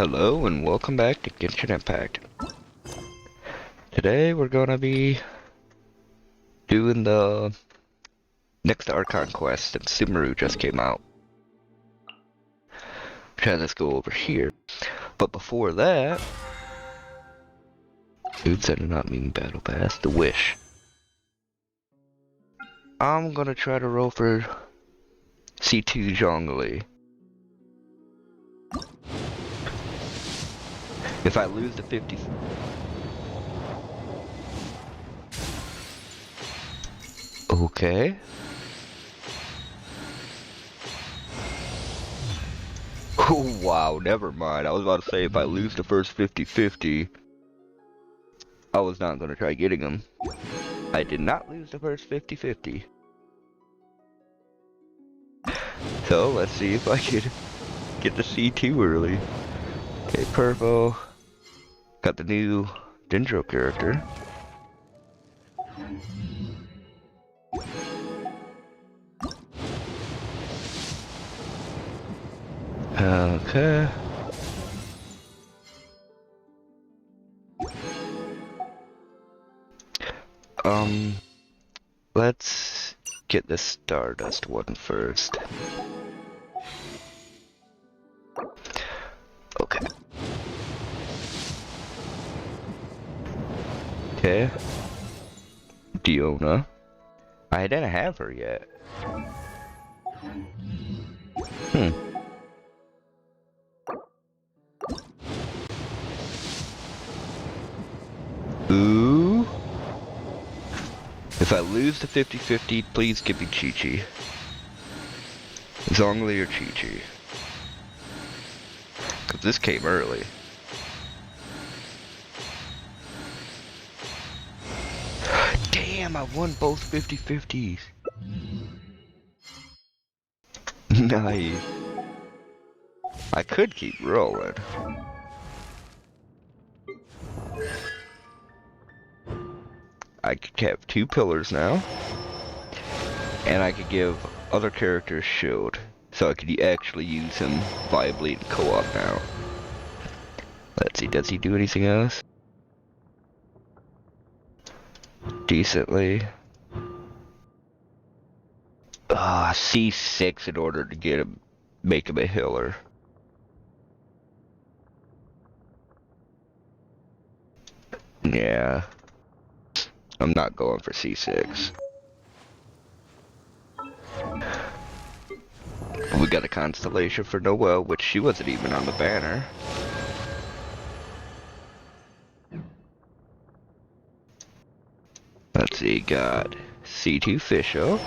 Hello and welcome back to Genshin Impact. Today we're gonna be doing the next Archon quest since Sumeru just came out. Okay, let's go over here. But before that, dude said not mean battle pass, the wish. I'm gonna try to roll for C2 Zhongli. If I lose the 50... Okay. Oh wow, never mind. I was about to say if I lose the first 50-50, I was not gonna try getting him. I did not lose the first 50-50. So let's see if I can get the C2 early. Okay, purple. Got the new Dendro character. Okay. Let's get the Stardust one first. Okay. Okay. Diona. I didn't have her yet. Ooh. If I lose the 50-50, please give me Chi-Chi. Zhongli or Chi-Chi. Cause this came early. Damn, I won both 50-50s. Nice. I could keep rolling. I could have 2 pillars now. And I could give other characters shield. So I could actually use him viably in co-op now. Let's see, does he do anything else? Decently. C6 in order to get him, make him a healer. Yeah. I'm not going for C6. We got a constellation for Noelle, which she wasn't even on the banner. Let's see, got C2 Fisho.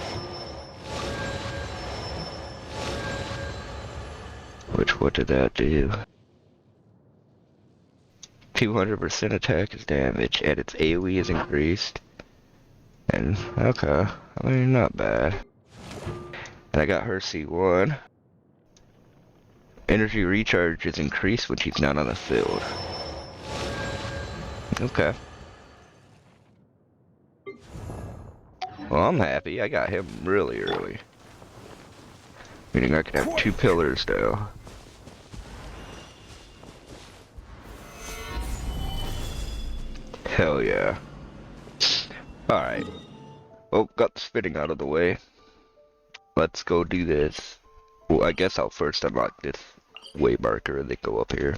Which, what did that do? 200% attack is damage, and its AoE is increased. And, okay, I mean, not bad. And I got her C1. Energy recharge is increased when she's not on the field. Okay. Well, I'm happy. I got him really early. Meaning I could have 2 pillars now. Hell yeah. Alright. Well, got the spinning out of the way. Let's go do this. Well, I guess I'll first unlock this way marker and then go up here.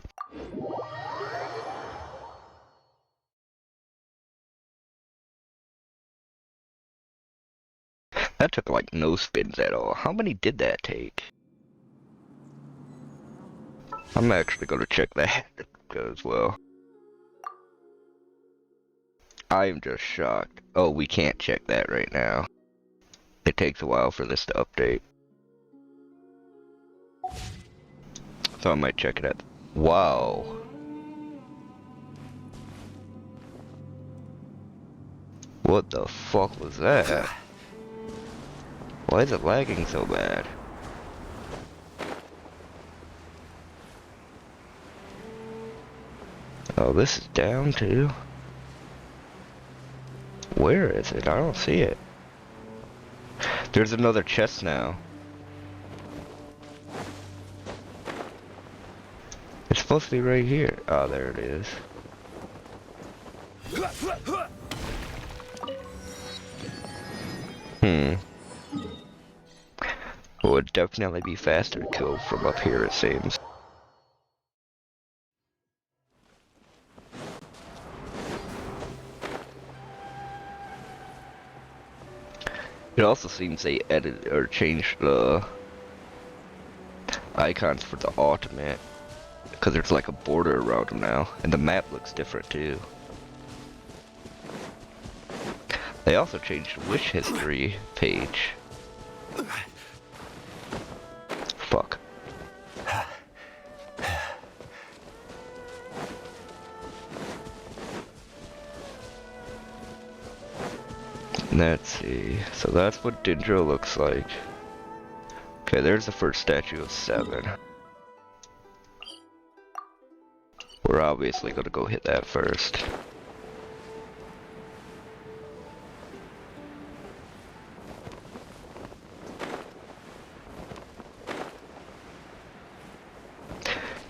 That took like no spins at all. How many did that take? I'm actually gonna check that as well. I am just shocked. Oh, we can't check that right now. It takes a while for this to update. So I might check it out. Wow. What the fuck was that? Why is it lagging so bad? Oh, this is down too. Where is it? I don't see it. There's another chest now. It's supposed to be right here. Oh, there it is. It would definitely be faster to kill from up here, it seems. It also seems they edited or changed the icons for the ultimate, because there's like a border around them now, and the map looks different too. They also changed the wish history page. Fuck. Let's see. So that's what Dendro looks like. Okay, there's the first statue of 7. We're obviously gonna go hit that first.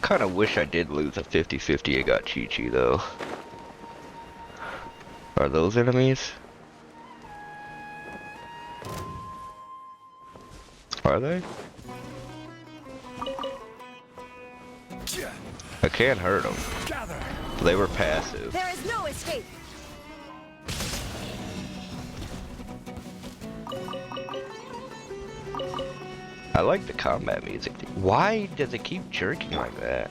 Kinda wish I did lose a 50-50 and got Chi-Chi though. Are those enemies? Are they? I can't hurt them. They were passive. There is no escape. I like the combat music. Why does it keep jerking like that?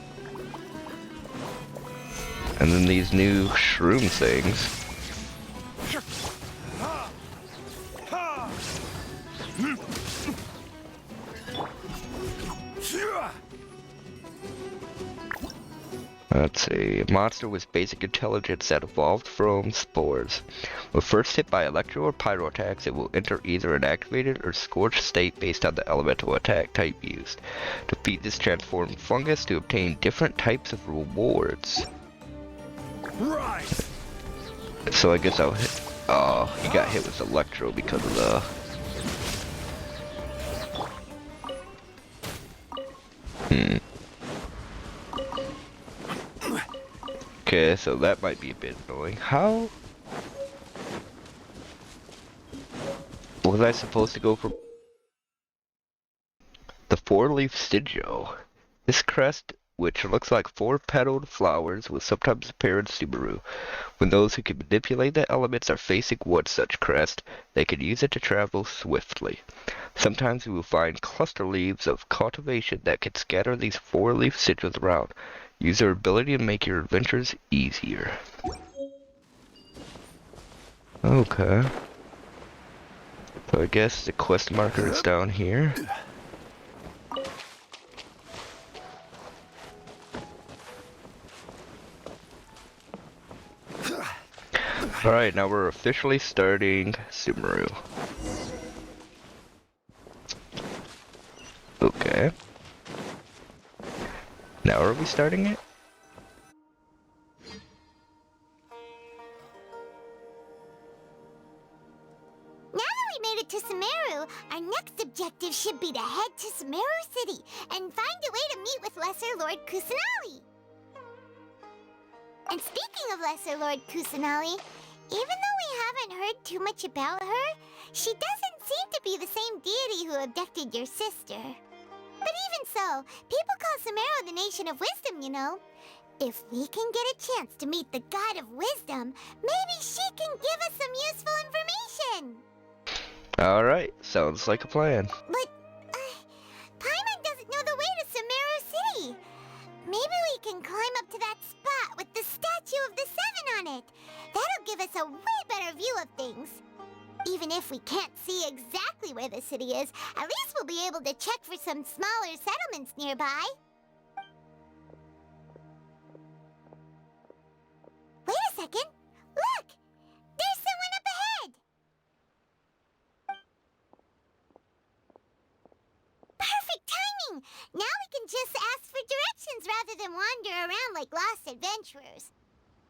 And then these new shroom things. Let's see. A monster with basic intelligence that evolved from spores. When first hit by electro or pyro attacks, it will enter either an activated or scorched state based on the elemental attack type used. Defeat this transformed fungus to obtain different types of rewards. Right. So I guess I'll hit. Oh, he got hit with electro because of the. Okay, so that might be a bit annoying. How was I supposed to go for the 4-leaf sigil? This crest, which looks like 4-petaled flowers, will sometimes appear in Sumeru. When those who can manipulate the elements are facing one such crest, they can use it to travel swiftly. Sometimes you will find cluster leaves of cultivation that can scatter these 4-leaf sigils around. Use their ability to make your adventures easier. Okay. So I guess the quest marker is down here. Alright, now we're officially starting Sumeru. Okay. Now are we starting it? Now that we made it to Sumeru, our next objective should be to head to Sumeru City and find a way to meet with Lesser Lord Kusanali. And speaking of Lesser Lord Kusanali, even though we haven't heard too much about her, she doesn't seem to be the same deity who abducted your sister. But even so, people call Sumeru the Nation of Wisdom, you know. If we can get a chance to meet the God of Wisdom, maybe she can give us some useful information. Alright, sounds like a plan. But, Paimon doesn't know the way to Sumeru City. Maybe we can climb up to that spot with the statue of the 7 on it. That'll give us a way better view of things. Even if we can't see exactly where the city is, at least we'll be able to check for some smaller settlements nearby. Wait a second. Look! There's someone up ahead! Perfect timing! Now we can just ask for directions rather than wander around like lost adventurers.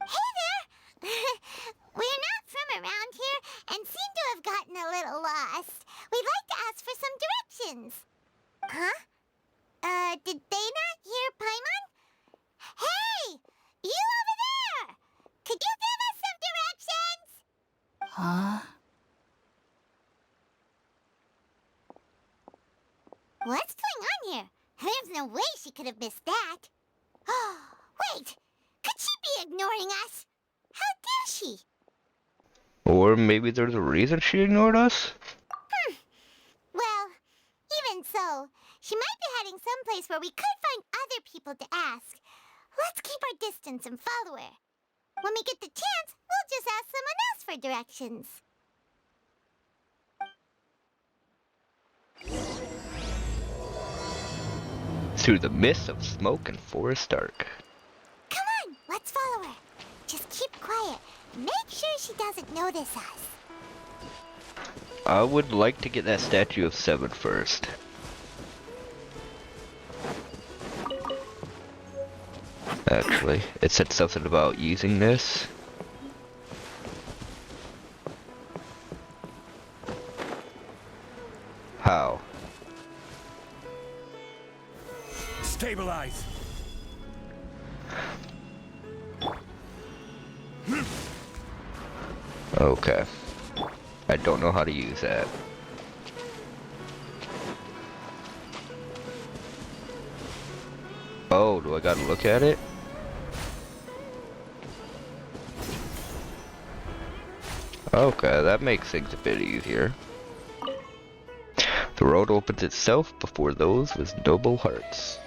Hey there! We're not from around here and seem to have gotten a little lost. We'd like to ask for some directions. Huh? Did they not hear Paimon? Huh? What's going on here? There's no way she could have missed that. Oh, wait! Could she be ignoring us? How dare she? Or maybe there's a reason she ignored us? Well, even so, she might be heading someplace where we could find other people to ask. Let's keep our distance and follow her. When we get the chance, we'll just ask someone else for directions. Through the mist of smoke and forest dark. Come on, let's follow her. Just keep quiet. Make sure she doesn't notice us. I would like to get that statue of 7 first. Actually, it said something about using this. How? Stabilize. Okay. I don't know how to use that. Oh, do I gotta look at it? Okay, that makes things a bit easier. The road opens itself before those with noble hearts.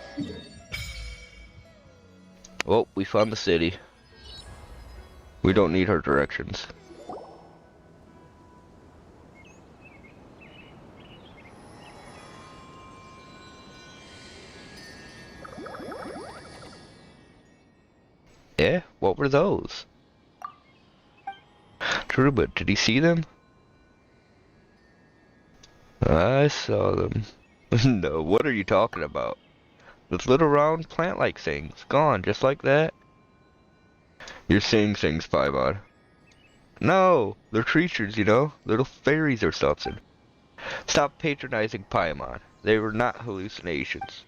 Oh, we found the city. We don't need her directions. Yeah, what were those? True, but did he see them? I saw them. No, what are you talking about? Those little round plant-like things, gone just like that? You're seeing things, Paimon. No, they're creatures, you know, little fairies or something. Stop patronizing Paimon. They were not hallucinations.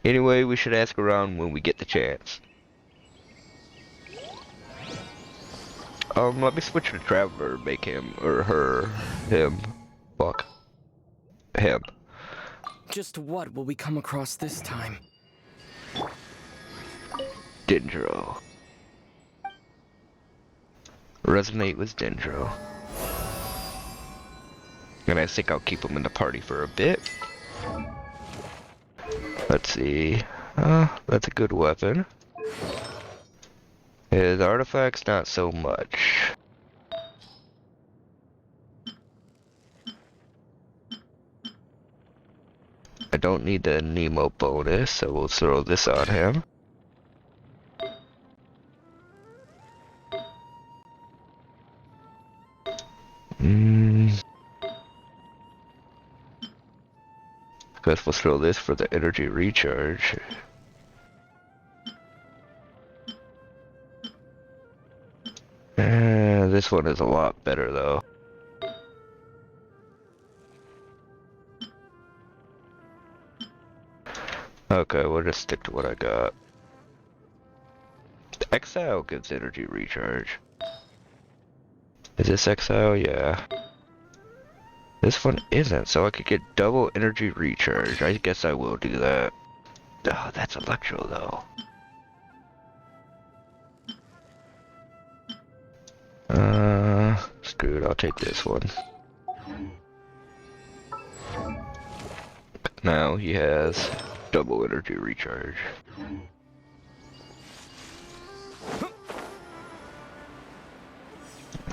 Anyway, we should ask around when we get the chance. Let me switch to Traveler, make him, or her, him, fuck, him. Just what will we come across this time? Dendro. Resonate with Dendro. And I think I'll keep him in the party for a bit. Let's see. That's a good weapon. His artifacts, not so much. I don't need the Nemo bonus, so we'll throw this on him. Guess we'll throw this for the energy recharge. This one is a lot better though. Okay, we'll just stick to what I got. Exile gives energy recharge. Is this Exile? Yeah. This one isn't, so I could get double energy recharge. I guess I will do that. Oh, that's Electro though. Screw it, I'll take this one. Now he has double energy recharge.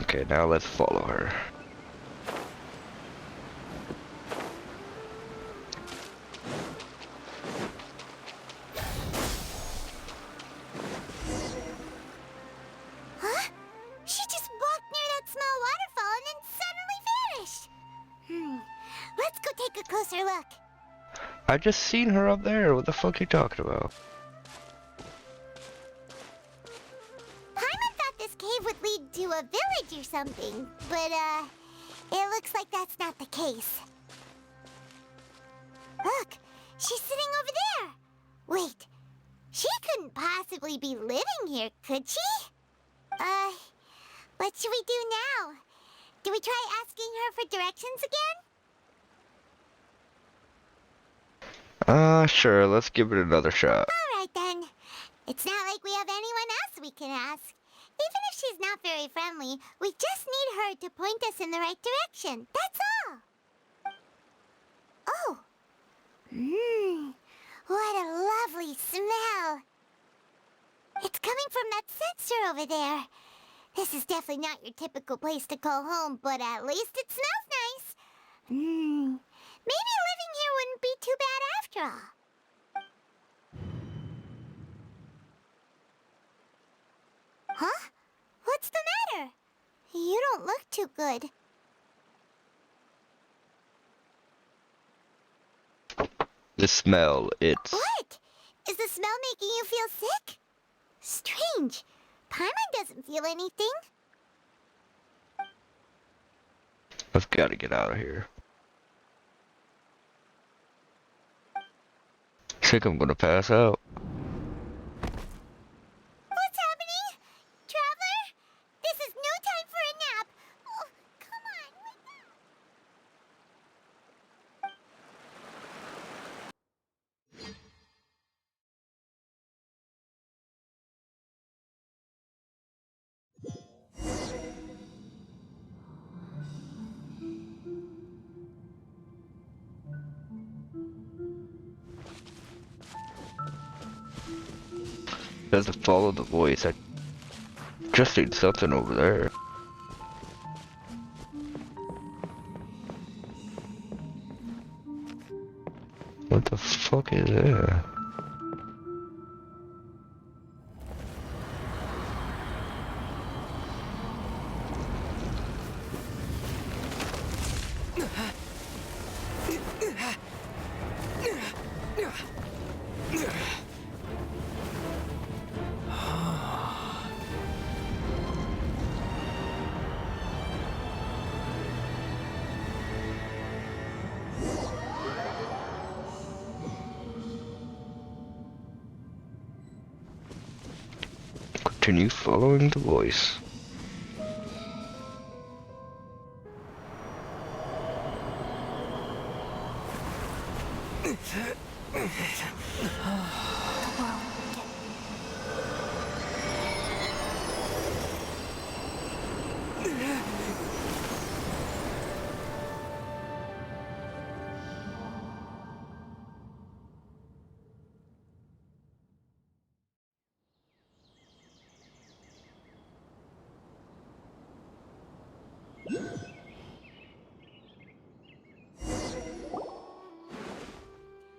Okay, now let's follow her. Huh? She just walked near that small waterfall and then suddenly vanished. Let's go take a closer look. I just seen her up there. What the fuck are you talking about? Paimon thought this cave would lead to a village or something, but it looks like that's not the case. Look, she's sitting over there. Wait, she couldn't possibly be living here, could she? What should we do now? Do we try asking her for directions again? Sure, let's give it another shot. Alright then. It's not like we have anyone else we can ask. Even if she's not very friendly, we just need her to point us in the right direction. That's all. Oh. What a lovely smell. It's coming from that sensor over there. This is definitely not your typical place to call home, but at least it smells nice. Maybe living here wouldn't be too bad after all. Huh? What's the matter? You don't look too good. The smell, it's... What? Is the smell making you feel sick? Strange. Paimon doesn't feel anything. I've got to get out of here. I think I'm gonna pass out. What's happening? Traveler? This is no time for a nap. Oh, come on, wake up. Has to follow the voice. I just need something over there. What the fuck is that? Continue following the voice.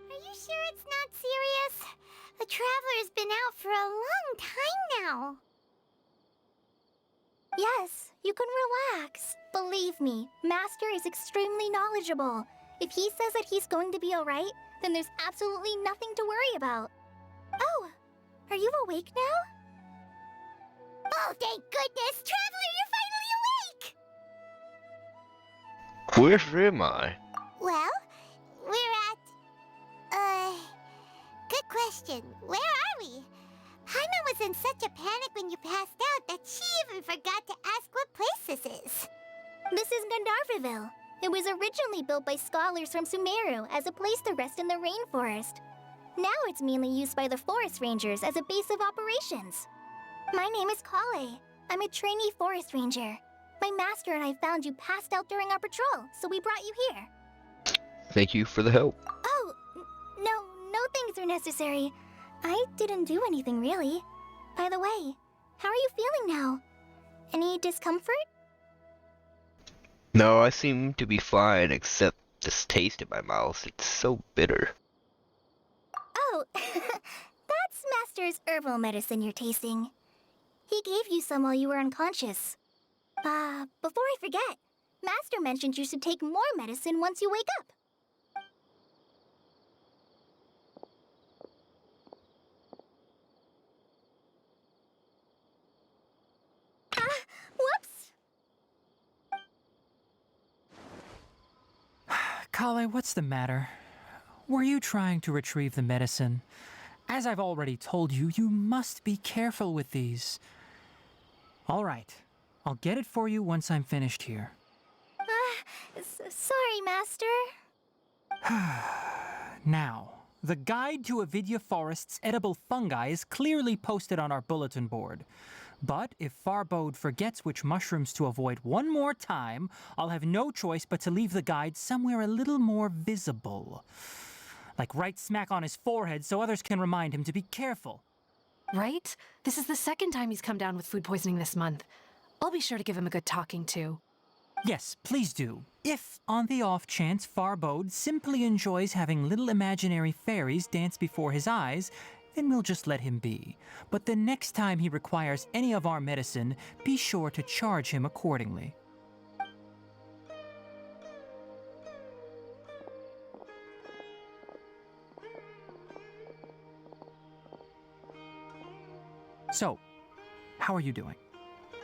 Are you sure it's not serious? The Traveler's been out for a long time now. Yes, you can relax. Believe me, Master is extremely knowledgeable. If he says that he's going to be alright, then there's absolutely nothing to worry about. Oh, are you awake now? Oh, thank goodness! Traveler, you're finally awake! Where am I? Well, we're at... Good question. Where are we? Paimon was in such a panic when you passed out that she even forgot to ask what place this is. This is Gandharvaville. It was originally built by scholars from Sumeru as a place to rest in the rainforest. Now it's mainly used by the forest rangers as a base of operations. My name is Kale. I'm a trainee forest ranger. My master and I found you passed out during our patrol, so we brought you here. Thank you for the help. Oh, no thanks are necessary. I didn't do anything really. By the way, how are you feeling now? Any discomfort? No, I seem to be fine except this taste in my mouth. It's so bitter. Oh, that's Master's herbal medicine you're tasting. He gave you some while you were unconscious. Before I forget, Master mentioned you should take more medicine once you wake up. Whoops! Kale, what's the matter? Were you trying to retrieve the medicine? As I've already told you, you must be careful with these. All right, I'll get it for you once I'm finished here. Sorry, Master. Now, the guide to Avidya Forest's edible fungi is clearly posted on our bulletin board. But if Farbode forgets which mushrooms to avoid one more time, I'll have no choice but to leave the guide somewhere a little more visible. Like right smack on his forehead so others can remind him to be careful. Right? This is the second time he's come down with food poisoning this month. I'll be sure to give him a good talking to. Yes, please do. If, on the off chance, Farbode simply enjoys having little imaginary fairies dance before his eyes, then we'll just let him be. But the next time he requires any of our medicine, be sure to charge him accordingly. So, how are you doing?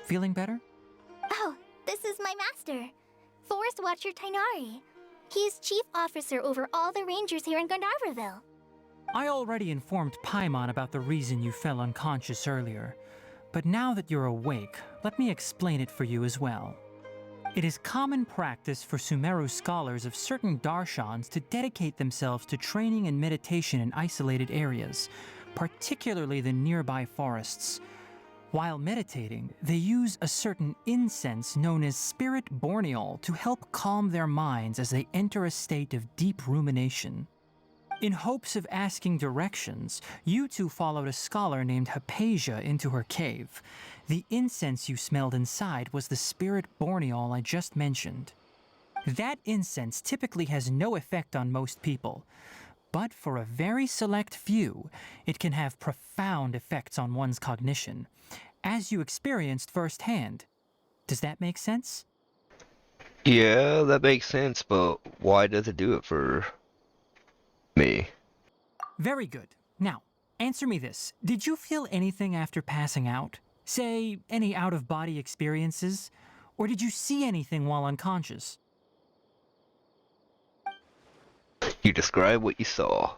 Feeling better? Oh, this is my master, Forest Watcher Tainari. He is chief officer over all the rangers here in Gandharvaville. I already informed Paimon about the reason you fell unconscious earlier, but now that you're awake, let me explain it for you as well. It is common practice for Sumeru scholars of certain darshans to dedicate themselves to training and meditation in isolated areas, particularly the nearby forests. While meditating, they use a certain incense known as spirit borneol to help calm their minds as they enter a state of deep rumination. In hopes of asking directions, you two followed a scholar named Hypatia into her cave. The incense you smelled inside was the spirit borneol I just mentioned. That incense typically has no effect on most people, but for a very select few, it can have profound effects on one's cognition, as you experienced firsthand. Does that make sense? Yeah, that makes sense, but why does it do it for me? Very good. Now, answer me this. Did you feel anything after passing out? Say, any out-of-body experiences? Or did you see anything while unconscious? You describe what you saw.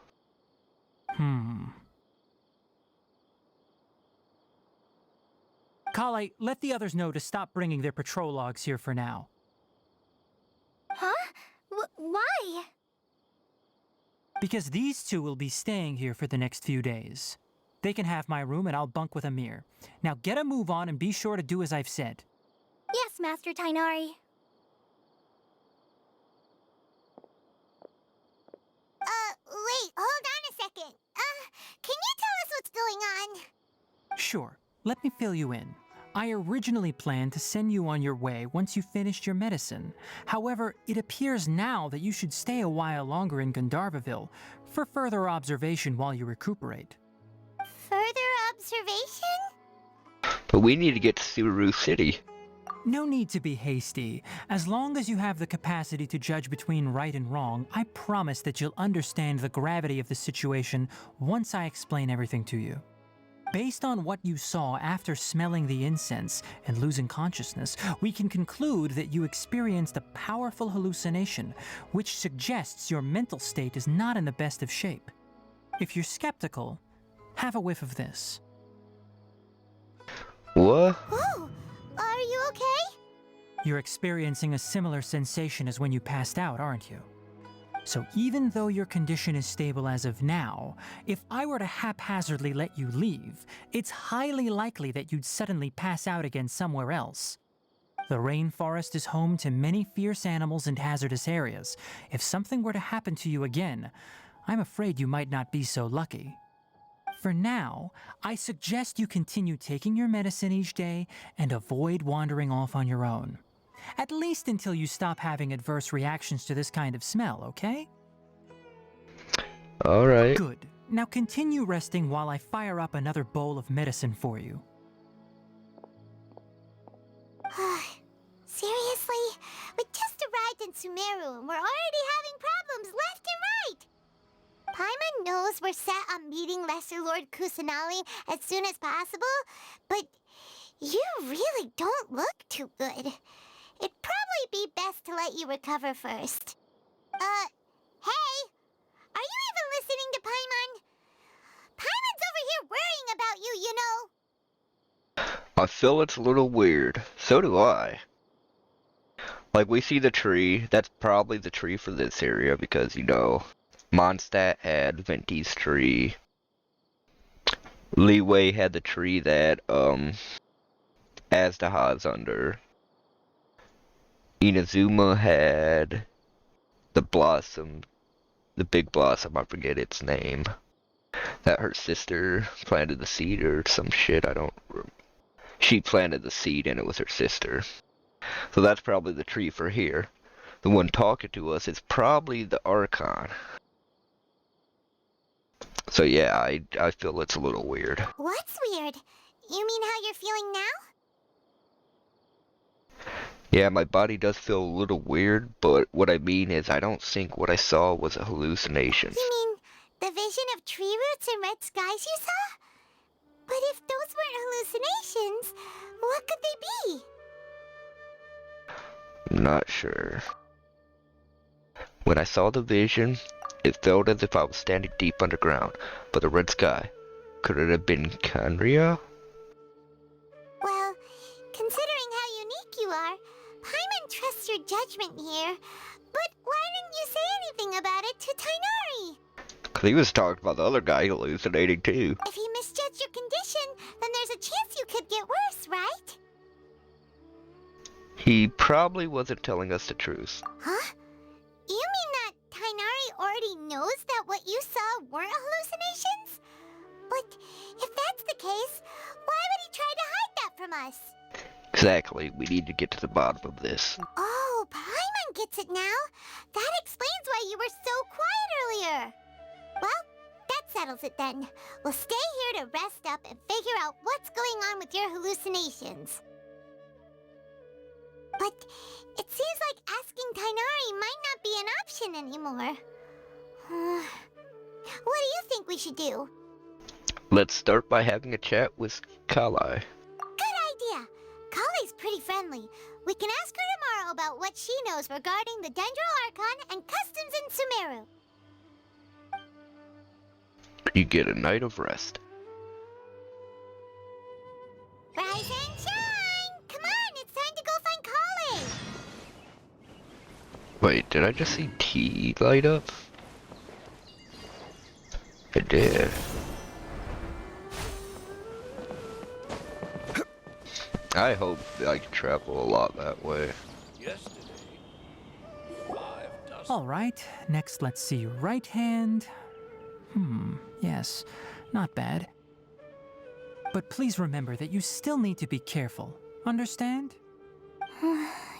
Kale, let the others know to stop bringing their patrol logs here for now. Huh? Why? Because these two will be staying here for the next few days. They can have my room and I'll bunk with Amir. Now get a move on and be sure to do as I've said. Yes, Master Tainari. Wait, hold on a second. Can you tell us what's going on? Sure, let me fill you in. I originally planned to send you on your way once you finished your medicine. However, it appears now that you should stay a while longer in Gandharvaville for further observation while you recuperate. Further observation? But we need to get to Sumeru City. No need to be hasty. As long as you have the capacity to judge between right and wrong, I promise that you'll understand the gravity of the situation once I explain everything to you. Based on what you saw after smelling the incense and losing consciousness, we can conclude that you experienced a powerful hallucination, which suggests your mental state is not in the best of shape. If you're skeptical, have a whiff of this. What? Whoa, are you okay? You're experiencing a similar sensation as when you passed out, aren't you? So even though your condition is stable as of now, if I were to haphazardly let you leave, it's highly likely that you'd suddenly pass out again somewhere else. The rainforest is home to many fierce animals and hazardous areas. If something were to happen to you again, I'm afraid you might not be so lucky. For now, I suggest you continue taking your medicine each day and avoid wandering off on your own. At least until you stop having adverse reactions to this kind of smell, okay? Alright. Good. Now continue resting while I fire up another bowl of medicine for you. Seriously? We just arrived in Sumeru and we're already having problems left and right! Paimon knows we're set on meeting Lesser Lord Kusanali as soon as possible, but you really don't look too good. It'd probably be best to let you recover first. Hey! Are you even listening to Paimon? Paimon's over here worrying about you, you know! I feel it's a little weird. So do I. Like, we see the tree. That's probably the tree for this area because, you know, Mondstadt had Venti's tree. Leeway had the tree that, Azdaha's under. Inazuma had the blossom, the big blossom, I forget its name. That her sister planted the seed or some shit, I don't remember. She planted the seed and it was her sister. So that's probably the tree for here. The one talking to us is probably the Archon. So yeah, I feel it's a little weird. What's weird? You mean how you're feeling now? Yeah, my body does feel a little weird, but what I mean is I don't think what I saw was a hallucination. You mean the vision of tree roots and red skies you saw? But if those weren't hallucinations, what could they be? I'm not sure. When I saw the vision, it felt as if I was standing deep underground, but the red sky. Could it have been Canria? Well, considering how unique you are, Paimon trusts your judgment here. But why didn't you say anything about it to Tainari? Because he was talking about the other guy hallucinating too. If he misjudged your condition, then there's a chance you could get worse, right? He probably wasn't telling us the truth. Huh? You mean that Tainari already knows that what you saw weren't hallucinations? But if that's the case, why would he try to hide that from us? Exactly, we need to get to the bottom of this. Oh, Paimon gets it now. That explains why you were so quiet earlier. Well, that settles it then. We'll stay here to rest up and figure out what's going on with your hallucinations. But it seems like asking Tainari might not be an option anymore. What do you think we should do? Let's start by having a chat with Kalai. Good idea. Kale's pretty friendly. We can ask her tomorrow about what she knows regarding the Dendro Archon and customs in Sumeru. You get a night of rest. Rise and shine! Come on, it's time to go find Kale! Wait, did I just see T light up? I did. I hope I can travel a lot that way. Yesterday, 5 dozen. All right, next let's see right hand. Yes, not bad. But please remember that you still need to be careful. Understand?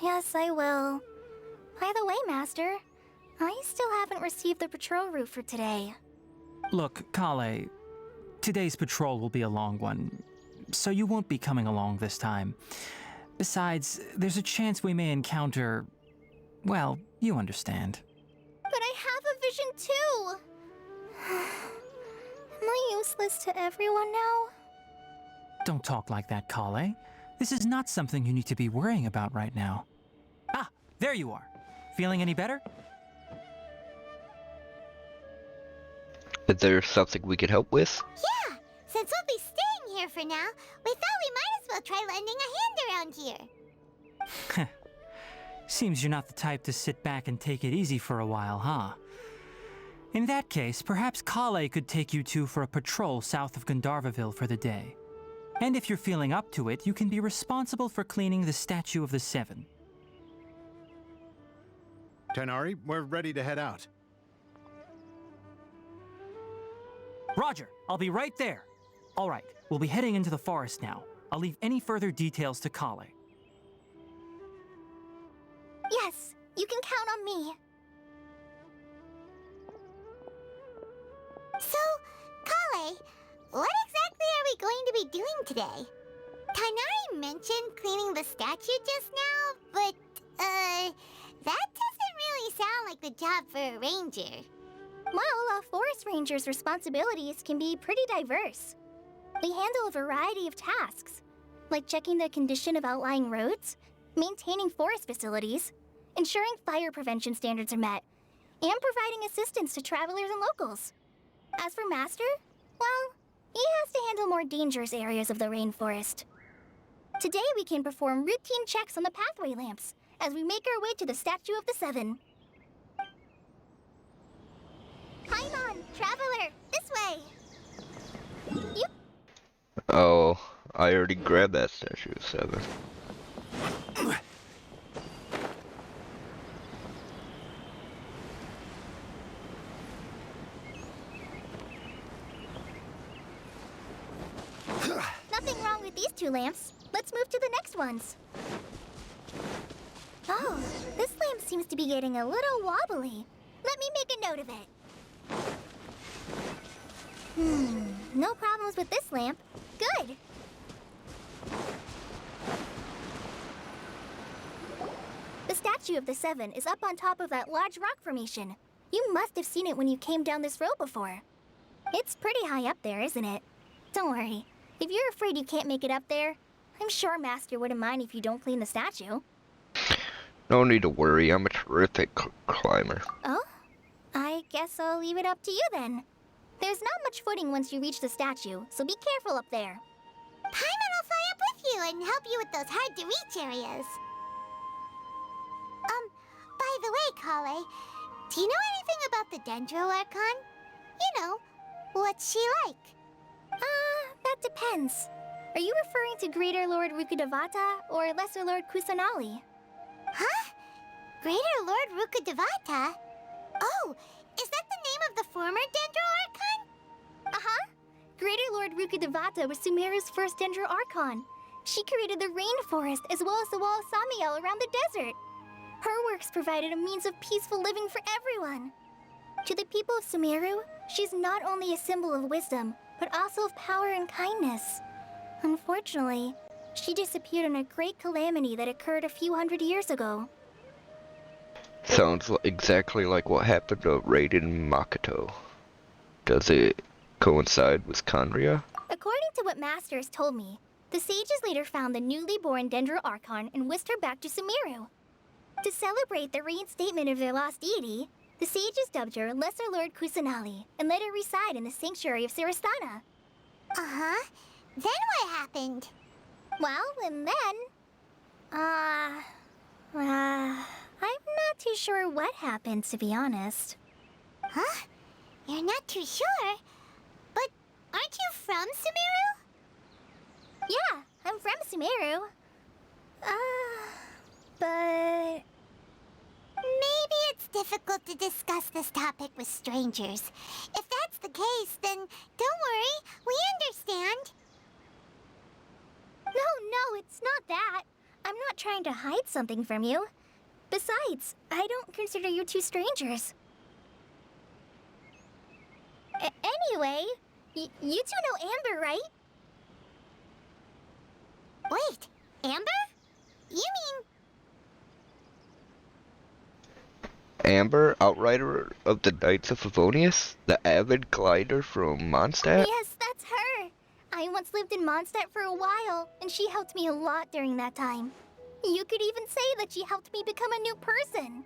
Yes, I will. By the way, Master, I still haven't received the patrol route for today. Look, Kale, today's patrol will be a long one, so you won't be coming along this time. Besides, there's a chance we may encounter... well, you understand. But I have a vision too! Am I useless to everyone now? Don't talk like that, Kale. This is not something you need to be worrying about right now. Ah, there you are. Feeling any better? Is there something we could help with? Yeah, since we'll be staying here for now, we thought we might as well try lending a hand around here. Seems you're not the type to sit back and take it easy for a while, huh? In that case, perhaps Kale could take you two for a patrol south of Gandharvaville for the day. And if you're feeling up to it, you can be responsible for cleaning the Statue of the Seven. Tainari, we're ready to head out. Roger, I'll be right there. All right, we'll be heading into the forest now. I'll leave any further details to Kale. Yes, you can count on me. So, Kale, what exactly are we going to be doing today? Tainari mentioned cleaning the statue just now, but, that doesn't really sound like the job for a ranger. Well, a forest ranger's responsibilities can be pretty diverse. They handle a variety of tasks, like checking the condition of outlying roads, maintaining forest facilities, ensuring fire prevention standards are met, and providing assistance to travelers and locals. As for Master, well, he has to handle more dangerous areas of the rainforest. Today we can perform routine checks on the pathway lamps as we make our way to the Statue of the Seven. Paimon, Traveler, this way! You... Oh, I already grabbed that statue of 7. Nothing wrong with these 2 lamps. Let's move to the next ones. Oh, this lamp seems to be getting a little wobbly. Let me make a note of it. No problems with this lamp. Good. The Statue of the Seven is up on top of that large rock formation. You must have seen it when you came down this road before. It's pretty high up there, isn't it? Don't worry. If you're afraid you can't make it up there, I'm sure Master wouldn't mind if you don't clean the statue. No need to worry, I'm a terrific climber. Oh? I guess I'll leave it up to you then. There's not much footing once you reach the statue, so be careful up there. Paimon will fly up with you and help you with those hard-to-reach areas. By the way, Kale, do you know anything about the Dendro Archon? You know, what's she like? That depends. Are you referring to Greater Lord Rukkhadevata or Lesser Lord Kusanali? Huh? Greater Lord Rukkhadevata? Oh, is that the name of the former Dendro Archon? Uh-huh. Greater Lord Rukkhadevata was Sumeru's first Dendro Archon. She created the rainforest as well as the wall of Samiel around the desert. Her works provided a means of peaceful living for everyone. To the people of Sumeru, she's not only a symbol of wisdom, but also of power and kindness. Unfortunately, she disappeared in a great calamity that occurred a few hundred years ago. Sounds exactly like what happened to Raiden Makoto. Does it coincide with Kandria? According to what Master has told me, the sages later found the newly born Dendro Archon and whisked her back to Sumeru. To celebrate the reinstatement of their lost deity, the sages dubbed her Lesser Lord Kusanali and let her reside in the sanctuary of Sarastana. Uh-huh. Then what happened? Well, and then... I'm not too sure what happened, to be honest. Huh? You're not too sure? But aren't you from Sumeru? Yeah, I'm from Sumeru. But... Maybe it's difficult to discuss this topic with strangers. If that's the case, then don't worry, we understand. No, it's not that. I'm not trying to hide something from you. Besides, I don't consider you two strangers. Anyway, you two know Amber, right? Wait, Amber? You mean... Amber, outrider of the Knights of Favonius? The avid glider from Mondstadt? Yes, that's her. I once lived in Mondstadt for a while, and she helped me a lot during that time. You could even say that she helped me become a new person.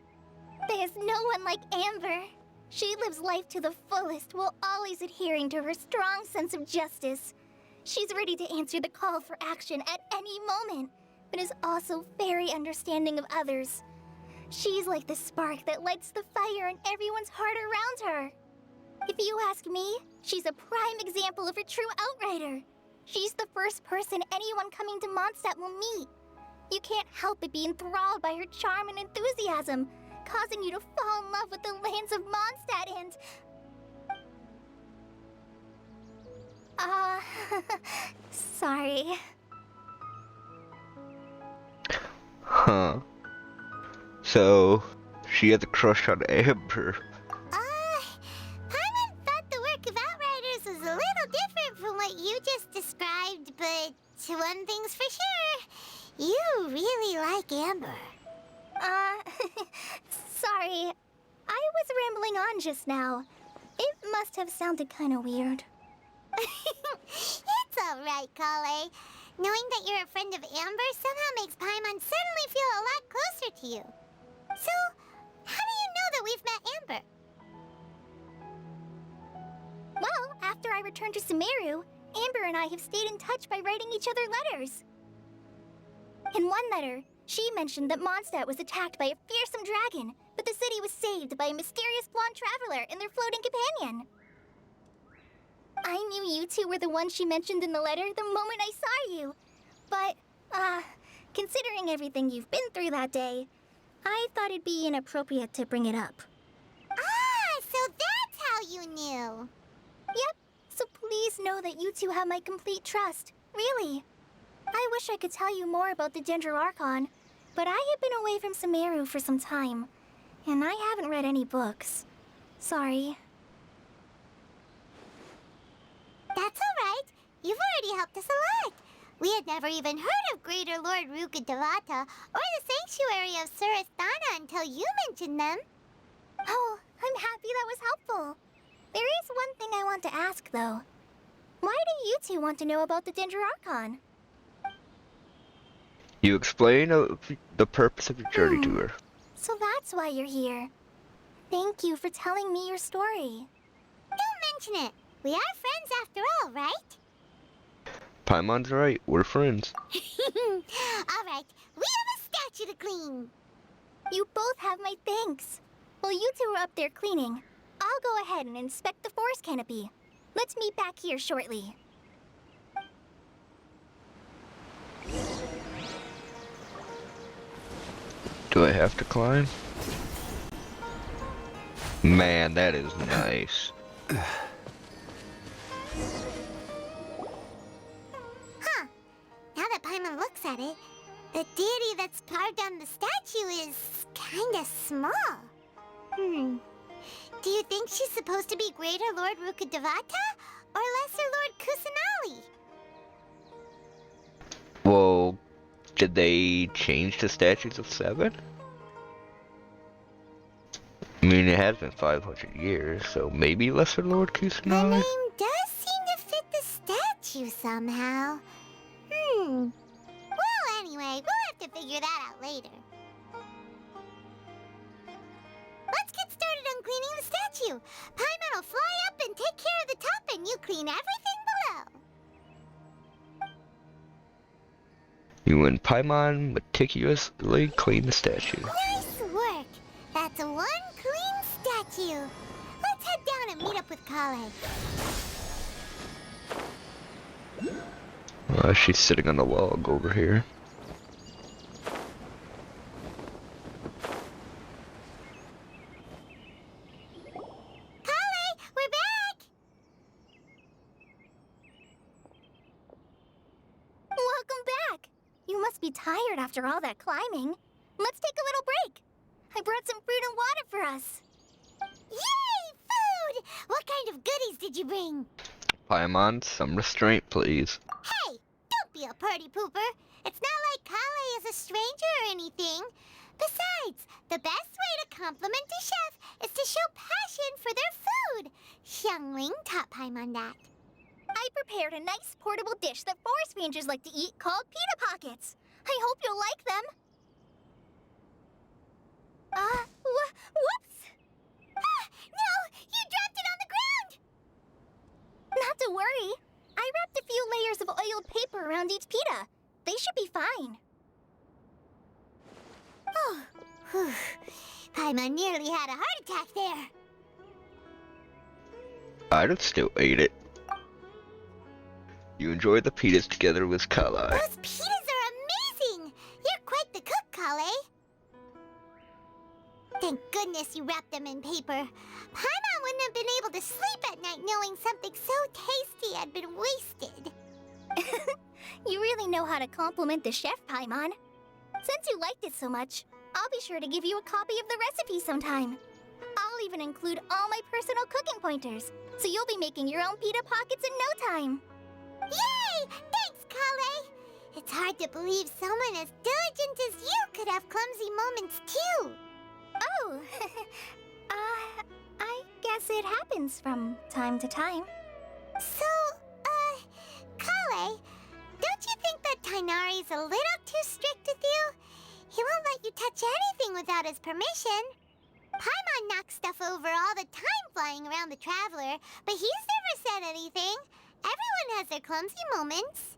There's no one like Amber. She lives life to the fullest while always adhering to her strong sense of justice. She's ready to answer the call for action at any moment, but is also very understanding of others. She's like the spark that lights the fire in everyone's heart around her. If you ask me, she's a prime example of a true outrider. She's the first person anyone coming to Mondstadt will meet. You can't help but be enthralled by her charm and enthusiasm, causing you to fall in love with the lands of Mondstadt and... sorry. Huh. So, she had a crush on Amber. Paimon thought the work of Outriders was a little different from what you just described, but one thing's for sure, you really like Amber. Sorry. I was rambling on just now. It must have sounded kind of weird. It's alright, Kale. Knowing that you're a friend of Amber somehow makes Paimon suddenly feel a lot closer to you. So, how do you know that we've met Amber? Well, after I returned to Sumeru, Amber and I have stayed in touch by writing each other letters. In one letter, She mentioned that Mondstadt was attacked by a fearsome dragon, but the city was saved by a mysterious blonde traveler and their floating companion. I knew you two were the ones she mentioned in the letter the moment I saw you. But, considering everything you've been through that day, I thought it'd be inappropriate to bring it up. Ah, so that's how you knew. Yep, so please know that you two have my complete trust. Really. I wish I could tell you more about the Dendroarchon, but I have been away from Sumeru for some time, and I haven't read any books. Sorry. That's alright. You've already helped us a lot. We had never even heard of Greater Lord Rukkhadevata or the Sanctuary of Surasthana until you mentioned them. Oh, I'm happy that was helpful. There is one thing I want to ask, though. Why do you two want to know about the Dendroarchon? You explain the purpose of your journey to her. So that's why you're here. Thank you for telling me your story. Don't mention it. We are friends after all, right? Paimon's right, we're friends. Alright, we have a statue to clean. You both have my thanks. While you two are up there cleaning, I'll go ahead and inspect the forest canopy. Let's meet back here shortly. Do I have to climb? Man, that is nice. Huh. Now that Paimon looks at it, the deity that's carved on the statue is kinda small. Do you think she's supposed to be Greater Lord Rukkhadevata or Lesser Lord Kusanali? Well, did they change the statutes of 7? I mean, it has been 500 years, so maybe Lesser Lord The Kusanagi? name does seem to fit the statue somehow. Well, anyway, we'll have to figure that out later. Let's get started on cleaning the statue. Paimon will fly up and take care of the top, and you clean everything below. You and Paimon meticulously clean the statue. Nice work. That's one clean statue. Let's head down and meet up with Kale. She's sitting on the log over here. Kale, we're back! Welcome back! You must be tired after all that climbing. Let's take a little break. I brought some fruit and water for us. Yay! Food! What kind of goodies did you bring? Paimon, some restraint, please. Hey! Don't be a party pooper. It's not like Kale is a stranger or anything. Besides, the best way to compliment a chef is to show passion for their food. Xiangling taught Paimon that. I prepared a nice portable dish that forest rangers like to eat called pita pockets. I hope you'll like them. Whoops! Ah! No! You dropped it on the ground! Not to worry. I wrapped a few layers of oiled paper around each pita. They should be fine. Oh, whew. Paimon nearly had a heart attack there. I'd have still ate it. You enjoy the pitas together with Kale. Those pitas are amazing! You're quite the cook, Kale. Thank goodness you wrapped them in paper. Paimon wouldn't have been able to sleep at night knowing something so tasty had been wasted. You really know how to compliment the chef, Paimon. Since you liked it so much, I'll be sure to give you a copy of the recipe sometime. I'll even include all my personal cooking pointers, so you'll be making your own pita pockets in no time. Yay! Thanks, Kale! It's hard to believe someone as diligent as you could have clumsy moments too. Oh, I guess it happens from time to time. So, Kale, don't you think that Tainari's a little too strict with you? He won't let you touch anything without his permission. Paimon knocks stuff over all the time flying around the Traveler, but he's never said anything. Everyone has their clumsy moments.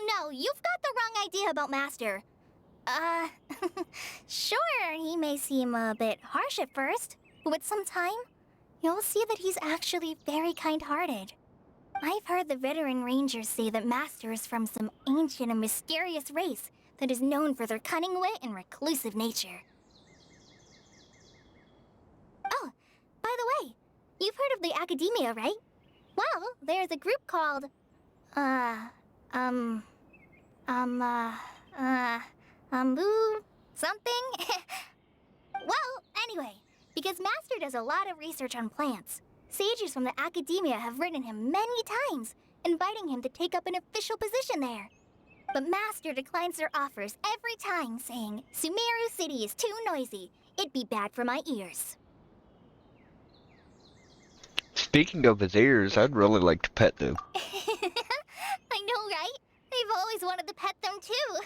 No, you've got the wrong idea about Master. Sure, he may seem a bit harsh at first, but with some time, you'll see that he's actually very kind-hearted. I've heard the veteran rangers say that Master is from some ancient and mysterious race that is known for their cunning wit and reclusive nature. Oh, by the way, you've heard of the Academia, right? Well, there's a group called, something? Well, anyway, because Master does a lot of research on plants, sages from the Academia have written him many times, inviting him to take up an official position there. But Master declines their offers every time, saying, Sumeru City is too noisy. It'd be bad for my ears. Speaking of his ears, I'd really like to pet them. I know, right? I've always wanted to pet them too.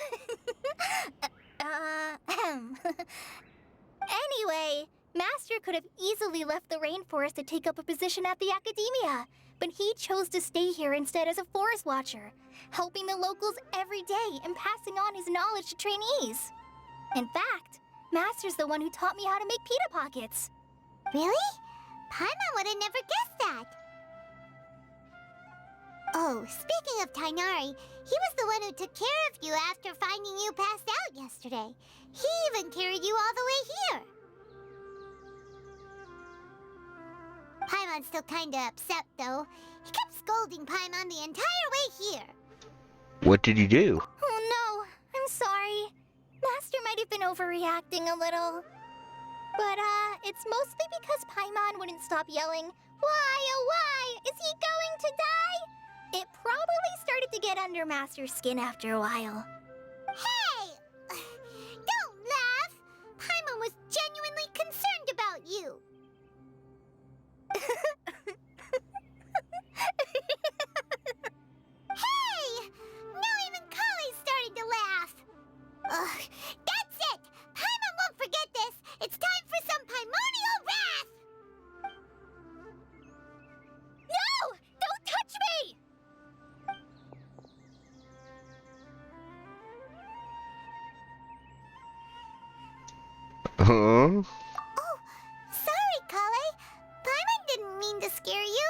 Anyway, Master could have easily left the rainforest to take up a position at the Academia, but he chose to stay here instead as a forest watcher, helping the locals every day and passing on his knowledge to trainees. In fact, Master's the one who taught me how to make pita pockets. Really? Paimon would have never guessed that. Oh, speaking of Tainari, he was the one who took care of you after finding you passed out yesterday. He even carried you all the way here. Paimon's still kinda upset, though. He kept scolding Paimon the entire way here. What did you do? Oh no, I'm sorry. Master might have been overreacting a little. But, it's mostly because Paimon wouldn't stop yelling, "Why, oh why? Is he going to die?" It probably started to get under Master's skin after a while. Hey! Don't laugh! Paimon was genuinely concerned about you. Hey! Now even Kale's starting to laugh. Ugh, that's it! Paimon won't forget this! It's time for some Paimonial wrath! No! Don't touch me! Huh? Oh, sorry, Kale. Paimon didn't mean to scare you.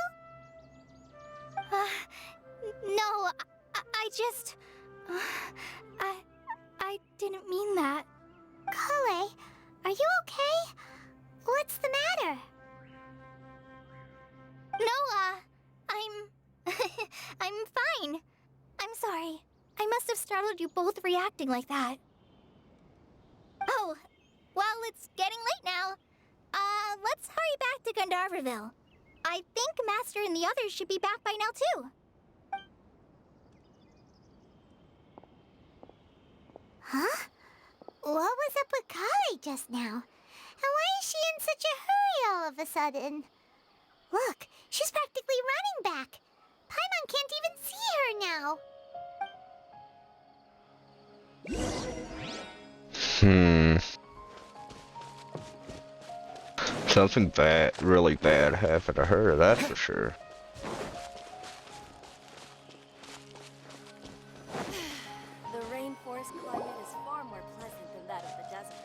No, I just... I didn't mean that. Kale, are you okay? What's the matter? No, I'm fine. I'm sorry. I must have startled you both reacting like that. Oh, well, it's getting late now. Let's hurry back to Gandharville. I think Master and the others should be back by now, too. Huh? What was up with Kale just now? And why is she in such a hurry all of a sudden? Look, she's practically running back. Paimon can't even see her now. Something bad, really bad happened to her, that's for sure. The rainforest climate is far more pleasant than that of the desert.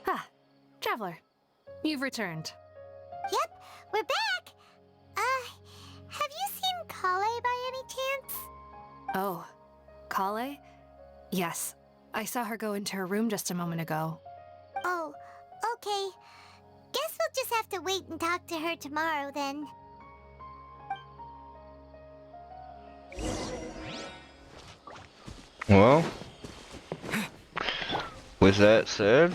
Ah, Traveler, you've returned. Yep, we're back. Have you seen Kale by any chance? Oh, Kale? Yes, I saw her go into her room just a moment ago. Oh, okay. Guess we'll just have to wait and talk to her tomorrow then. Well, with that said,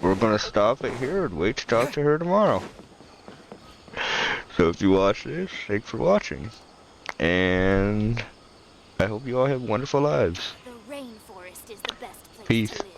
we're gonna stop it here and wait to talk to her tomorrow. So if you watch this, thanks for watching. And I hope you all have wonderful lives. The rainforest is the best place Peace. to live.